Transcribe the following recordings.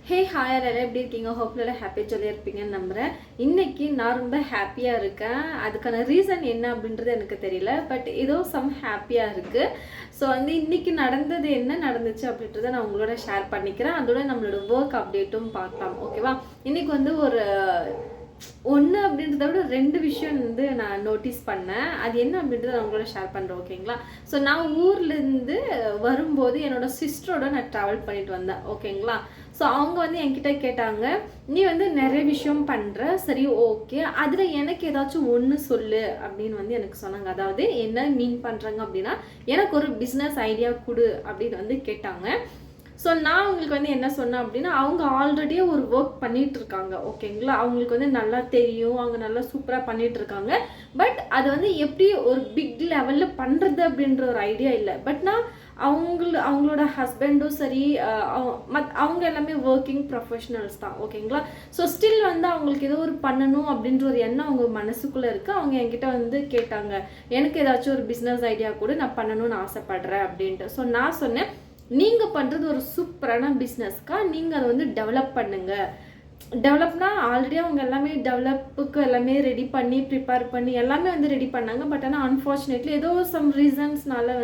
Hey hi எல்லாரும் எப்படி இருக்கீங்க? ஹோப்ல ஹாப்பியாக ஜாலியாக இருப்பீங்கன்னு நம்புகிறேன். இன்றைக்கி நான் ரொம்ப ஹாப்பியாக இருக்கேன். அதுக்கான ரீசன் என்ன அப்படின்றது எனக்கு தெரியல, பட் ஏதோ சம் ஹாப்பியாக இருக்குது. ஸோ இன்றைக்கி நடந்தது என்ன நடந்துச்சு அப்படின்றத நான் உங்களோட ஷேர் பண்ணிக்கிறேன். அதோட நம்மளோட ஒர்க் அப்டேட்டும் பார்க்கலாம், ஓகேவா? இன்றைக்கி ஒரு ஒன்று அப்படின்றத விட 2 விஷயம் நான் நோட்டீஸ் பண்ணேன். அது என்ன அப்படின்றத நான் உங்களோட ஷேர் பண்ணுறேன், ஓகேங்களா? ஸோ நான் ஊர்லேருந்து வரும்போது என்னோடய சிஸ்டரோட நான் ட்ராவல் பண்ணிட்டு வந்தேன், ஓகேங்களா? ஸோ அவங்க என்கிட்ட கேட்டாங்க, நீ நிறைய விஷயம் பண்ணுற, சரி ஓகே, அதில் எனக்கு ஏதாச்சும் ஒன்று சொல்லு அப்படின்னு எனக்கு சொன்னாங்க. அதாவது என்ன மீன் பண்ணுறாங்க அப்படின்னா, எனக்கு ஒரு பிஸ்னஸ் ஐடியா கொடு அப்படின்னு கேட்டாங்க. ஸோ நான் அவங்களுக்கு என்ன சொன்னேன் அப்படின்னா, அவங்க ஆல்ரெடியே ஒரு ஒர்க் பண்ணிட்டு இருக்காங்க, ஓகேங்களா? அவங்களுக்கு நல்லா தெரியும், அவங்க நல்லா சூப்பராக பண்ணிட்டு இருக்காங்க. பட் அது எப்படி ஒரு பிக் லெவலில் பண்ணுறது அப்படின்ற ஒரு ஐடியா இல்லை. பட் நான் அவங்களோட ஹஸ்பண்டும் சரி, அவங்க எல்லாமே ஒர்க்கிங் ப்ரொஃபஷனல்ஸ் தான், ஓகேங்களா? ஸோ ஸ்டில் அவங்களுக்கு ஏதோ ஒரு பண்ணணும் அப்படின்ற ஒரு எண்ணம் அவங்க மனசுக்குள்ளே இருக்குது. அவங்க என்கிட்ட கேட்டாங்க, எனக்கு ஏதாச்சும் ஒரு பிஸ்னஸ் ஐடியா கூட நான் பண்ணணும்னு ஆசைப்படுறேன் அப்படின்ட்டு. ஸோ நான் சொன்னேன், நீங்கள் பண்ணுறது ஒரு சூப்பரான பிஸ்னஸ்க்கா, நீங்கள் அதை டெவலப் பண்ணுங்கள். டெவலப்னா ஆல்ரெடி அவங்க எல்லாமே டெவலப்புக்கு எல்லாமே ரெடி பண்ணி ப்ரிப்பேர் பண்ணி எல்லாமே ரெடி பண்ணாங்க. பட் ஆனால் அன்ஃபார்ச்சுனேட்லி ஏதோ சம் ரீசன்ஸ்னால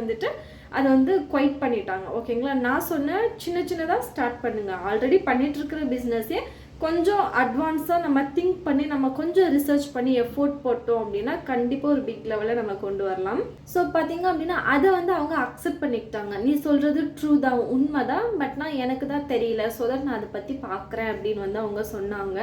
அதை குவைட் பண்ணிட்டாங்க, ஓகேங்களா? நான் சொன்னேன், சின்ன சின்னதாக ஸ்டார்ட் பண்ணுங்கள். ஆல்ரெடி பண்ணிட்டு இருக்கிற பிஸ்னஸே கொஞ்சம் அட்வான்ஸாக நம்ம திங்க் பண்ணி நம்ம கொஞ்சம் ரிசர்ச் பண்ணி எஃபோர்ட் போட்டோம் அப்படின்னா கண்டிப்பாக ஒரு பிக் லெவலில் நம்ம கொண்டு வரலாம். ஸோ பார்த்தீங்க அப்படின்னா அதை அவங்க அக்செப்ட் பண்ணிக்கிட்டாங்க. நீ சொல்கிறது ட்ரூ தான், உண்மை தான், பட் நான் எனக்கு தான் தெரியல, ஸோ தட் நான் அதை பற்றி பார்க்குறேன் அப்படின்னு அவங்க சொன்னாங்க.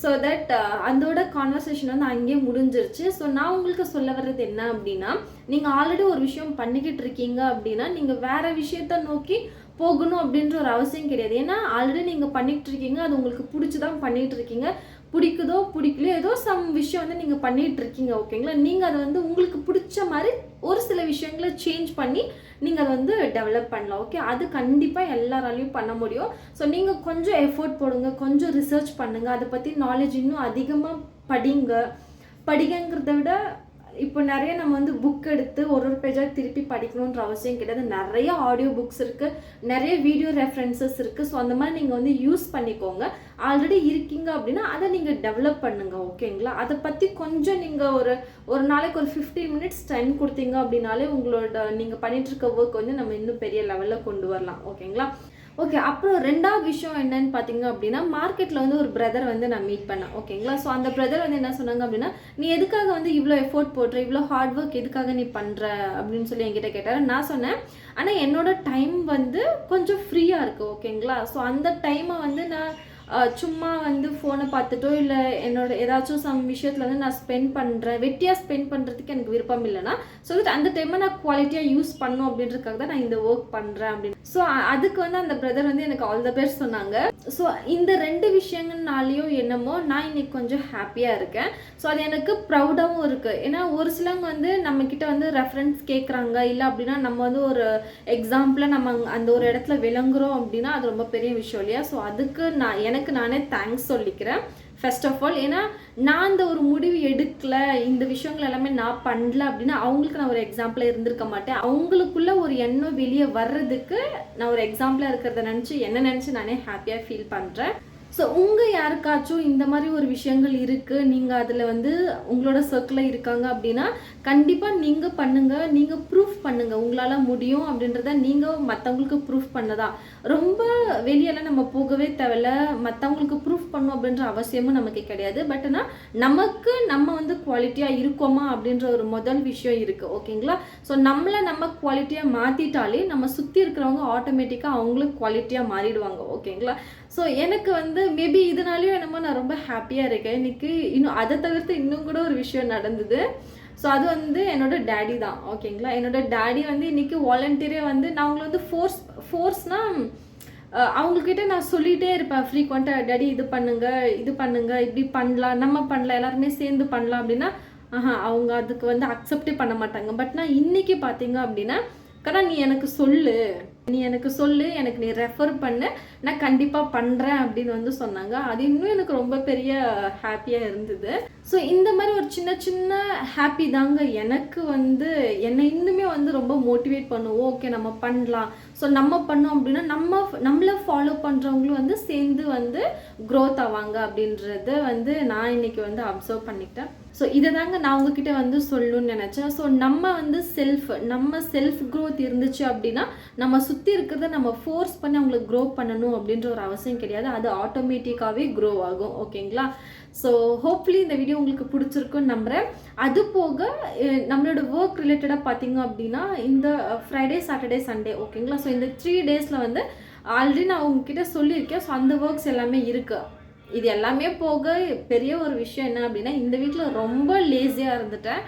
ஸோ தட் அதோட கான்வர்சேஷன் அங்கேயே முடிஞ்சிருச்சு. ஸோ நான் உங்களுக்கு சொல்ல வர்றது என்ன அப்படின்னா, நீங்கள் ஆல்ரெடி ஒரு விஷயம் பண்ணிக்கிட்டு இருக்கீங்க அப்படின்னா நீங்கள் வேறு விஷயத்த நோக்கி போகணும் அப்படின்ற ஒரு அவசியம் கிடையாது. ஏன்னா ஆல்ரெடி நீங்கள் பண்ணிகிட்டு இருக்கீங்க, அது உங்களுக்கு பிடிச்சி தான் பண்ணிகிட்டு இருக்கீங்க. பிடிக்குதோ பிடிக்கலையோ ஏதோ சம் விஷயம் நீங்கள் பண்ணிகிட்டு இருக்கீங்க, ஓகேங்களா? நீங்கள் அதை உங்களுக்கு பிடிச்ச மாதிரி ஒரு சில விஷயங்களை சேஞ்ச் பண்ணி நீங்கள் அதை டெவலப் பண்ணலாம், ஓகே? அது கண்டிப்பாக எல்லாராலையும் பண்ண முடியும். ஸோ நீங்கள் கொஞ்சம் எஃபோர்ட் போடுங்க, கொஞ்சம் ரிசர்ச் பண்ணுங்கள், அதை பற்றி நாலேஜ் இன்னும் அதிகமாக படிங்கிறத விட இப்போ நிறைய நம்ம புக் எடுத்து ஒரு பேஜாக திருப்பி படிக்கணுன்ற அவசியம் கிடையாது. நிறைய ஆடியோ புக்ஸ் இருக்குது, நிறைய வீடியோ ரெஃபரன்சஸ் இருக்குது. ஸோ அந்த மாதிரி நீங்கள் யூஸ் பண்ணிக்கோங்க. ஆல்ரெடி இருக்கீங்க அப்படின்னா அதை நீங்கள் டெவலப் பண்ணுங்கள், ஓகேங்களா? அதை பற்றி கொஞ்சம் நீங்கள் ஒரு நாளைக்கு ஒரு 15 மினிட்ஸ் டைம் கொடுத்தீங்க அப்படின்னாலே உங்களோட நீங்கள் பண்ணிகிட்ருக்க ஒர்க் நம்ம இன்னும் பெரிய லெவலில் கொண்டு வரலாம், ஓகேங்களா? ஓகே, அப்புறம் 2வது விஷயம் என்னன்னு பார்த்தீங்க அப்படின்னா, மார்க்கெட்டில் ஒரு பிரதர் நான் மீட் பண்ணேன், ஓகேங்களா? ஸோ அந்த பிரதர் என்ன சொன்னாங்க அப்படின்னா, நீ எதுக்காக இவ்வளோ எஃபோர்ட் போடுற, இவ்வளோ ஹார்ட் ஒர்க் எதுக்காக நீ பண்ணுற அப்படின்னு சொல்லி என்கிட்ட கேட்டார். நான் சொன்னேன், ஆனால் என்னோட டைம் கொஞ்சம் ஃப்ரீயாக இருக்குது, ஓகேங்களா? ஸோ அந்த டைமை நான் சும்மா ஃபோனை பார்த்துட்டோ இல்லை என்னோட ஏதாச்சும் சம் விஷயத்தில் நான் ஸ்பெண்ட் பண்ணுறேன், வெட்டியாக ஸ்பெண்ட் பண்ணுறதுக்கு எனக்கு விருப்பம் இல்லைன்னா, ஸோ தட் அந்த டைமை நான் குவாலிட்டியாக யூஸ் பண்ணணும் அப்படின்றதுக்காக தான் நான் இந்த ஒர்க் பண்ணுறேன் அப்படின்னு. ஸோ அதுக்கு அந்த பிரதர் எனக்கு ஆல் த பெஸ்ட் சொன்னாங்க. ஸோ இந்த 2 விஷயங்கள்னாலேயோ என்னமோ நான் இன்னைக்கு கொஞ்சம் ஹாப்பியாக இருக்கேன். ஸோ அது எனக்கு ப்ரௌடாகவும் இருக்குது. ஏன்னா ஒரு சிலவங்க நம்மக்கிட்ட ரெஃபரன்ஸ் கேட்குறாங்க, இல்லை அப்படின்னா நம்ம ஒரு எக்ஸாம்பிளாக நம்ம அந்த ஒரு இடத்துல விளங்குறோம் அப்படின்னா அது ரொம்ப பெரிய விஷயம் இல்லையா? ஸோ அதுக்கு எனக்கு நானே தேங்க்ஸ் சொல்லிக்கிறேன் ஃபர்ஸ்ட் ஆஃப் ஆல். ஏன்னா நான் அந்த ஒரு முடிவு எடுக்கல, இந்த விஷயங்கள் எல்லாமே நான் பண்ணல அப்படின்னா அவங்களுக்கு நான் ஒரு எக்ஸாம்பிளாக இருந்திருக்க மாட்டேன். அவங்களுக்குள்ள ஒரு எண்ணம் வெளியே வர்றதுக்கு நான் ஒரு எக்ஸாம்பிளாக இருக்கிறத நினச்சி நானே ஹாப்பியாக ஃபீல் பண்ணுறேன். ஸோ உங்கள் யாருக்காச்சும் இந்த மாதிரி ஒரு விஷயங்கள் இருக்குது, நீங்கள் அதில் உங்களோட சர்க்கிளில் இருக்காங்க அப்படின்னா கண்டிப்பாக நீங்கள் பண்ணுங்கள், நீங்கள் ப்ரூஃப் பண்ணுங்கள், உங்களால் முடியும் அப்படின்றத நீங்கள் மற்றவங்களுக்கு ப்ரூஃப் பண்ணதான். ரொம்ப வெளியெல்லாம் நம்ம போகவே தேவையில்ல, மற்றவங்களுக்கு ப்ரூஃப் பண்ணணும் அப்படின்ற அவசியமும் நமக்கு கிடையாது. பட் ஆனால் நமக்கு நம்ம குவாலிட்டியாக இருக்கோமா அப்படின்ற ஒரு முதல் விஷயம் இருக்குது, ஓகேங்களா? ஸோ நம்ம குவாலிட்டியாக மாற்றிட்டாலே நம்ம சுற்றி இருக்கிறவங்க ஆட்டோமேட்டிக்காக அவங்களும் குவாலிட்டியாக மாறிடுவாங்க, ஓகேங்களா? ஸோ எனக்கு மேபி இதனாலேயும் என்னமோ நான் ரொம்ப ஹாப்பியாக இருக்கேன். இன்னைக்கு இன்னும் அதை தவிர்த்து இன்னும் கூட ஒரு விஷயம் நடந்தது. ஸோ அது என்னோட டேடி தான், ஓகேங்களா? என்னோட டேடி இன்னைக்கு வாலண்டியராக நான் அவங்கள ஃபோர்ஸ்னால் அவங்கக்கிட்ட நான் சொல்லிகிட்டே இருப்பேன் ஃப்ரீக்வெண்ட்டாக, டேடி இது பண்ணுங்க, இப்படி பண்ணலாம், நம்ம பண்ணலாம், எல்லாருமே சேர்ந்து பண்ணலாம் அப்படின்னா அவங்க அதுக்கு அக்செப்டே பண்ண மாட்டாங்க. பட் நான் இன்னைக்கு பார்த்தீங்க அப்படின்னா, நீ எனக்கு சொல்லு, நீ எனக்கு சொல்லு, எனக்கு நீ ரெஃபர் பண்ணு, நான் கண்டிப்பாக பண்ணுறேன் அப்படின்னு வந்து சொன்னாங்க. அது இன்னும் எனக்கு ரொம்ப பெரிய ஹாப்பியாக இருந்தது. ஸோ இந்த மாதிரி ஒரு சின்ன சின்ன ஹாப்பி தாங்க எனக்கு வந்து என்னை இன்னுமே வந்து ரொம்ப மோட்டிவேட் பண்ணுவோம். ஓகே நம்ம பண்ணலாம். ஸோ நம்ம பண்ணோம் அப்படின்னா நம்மளை ஃபாலோ பண்ணுறவங்களும் வந்து சேர்ந்து வந்து க்ரோத் ஆவாங்க அப்படின்றத வந்து நான் இன்னைக்கு வந்து அப்சர்வ் பண்ணிக்கிட்டேன். ஸோ இதை தாங்க நான் உங்ககிட்ட வந்து சொல்லணும்னு நினச்சேன். ஸோ நம்ம வந்து நம்ம செல்ஃப் க்ரோத் இருந்துச்சு அப்படின்னா நம்ம சுற்றி இருக்கிறத நம்ம ஃபோர்ஸ் பண்ணி அவங்களுக்கு க்ரோ பண்ணணும் அப்படின்ற ஒரு அவசியம் கிடையாது. அது ஆட்டோமேட்டிக்காகவே க்ரோ ஆகும். ஓகேங்களா? ஸோ ஹோப்ஃபுல்லி இந்த வீடியோ உங்களுக்கு பிடிச்சிருக்குன்னு நம்புகிறேன். அது போக நம்மளோட ஒர்க் ரிலேட்டடாக பார்த்தீங்க அப்படின்னா இந்த ஃப்ரைடே, சாட்டர்டே, சண்டே ஓகேங்களா? ஸோ இந்த 3 டேஸில் வந்து ஆல்ரெடி நான் உங்ககிட்ட சொல்லியிருக்கேன். ஸோ அந்த ஒர்க்ஸ் எல்லாமே இருக்குது. இது எல்லாமே போக பெரிய ஒரு விஷயம் என்ன அப்படின்னா இந்த வீட்டில் ரொம்ப லேசியாக இருந்துட்டேன்.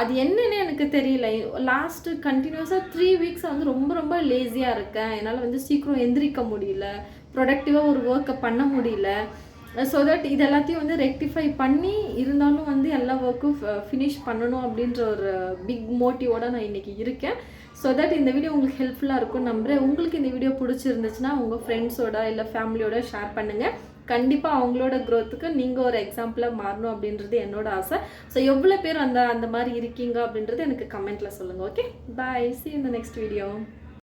அது என்னன்னு எனக்கு தெரியல. லாஸ்ட்டு கண்டினியூஸாக 3 வீக்ஸாக வந்து ரொம்ப ரொம்ப லேசியாக இருக்கேன். என்னால் வந்து சீக்கிரம் எந்திரிக்க முடியல, ப்ரொடக்டிவாக ஒரு ஒர்க்கை பண்ண முடியல. ஸோ தட் இது எல்லாத்தையும் வந்து ரெக்டிஃபை பண்ணி இருந்தாலும் வந்து எல்லா ஒர்க்கும் ஃபினிஷ் பண்ணணும் அப்படின்ற ஒரு பிக் மோட்டிவோடு நான் இன்றைக்கி இருக்கேன். ஸோ தட் இந்த வீடியோ உங்களுக்கு ஹெல்ப்ஃபுல்லாக இருக்கும்னு நம்புகிறேன். உங்களுக்கு இந்த வீடியோ பிடிச்சிருந்துச்சுன்னா உங்கள் ஃப்ரெண்ட்ஸோட இல்லை ஃபேமிலியோட ஷேர் பண்ணுங்கள். கண்டிப்பாக அவங்களோட க்ரோத்துக்கு நீங்கள் ஒரு எக்ஸாம்பிளாக மாறணும் அப்படின்றது என்னோட ஆசை. ஸோ எவ்வளோ பேர் அந்த மாதிரி இருக்கீங்க அப்படின்றது எனக்கு கமெண்ட்டில் சொல்லுங்கள். Okay, bye, see you in the next video.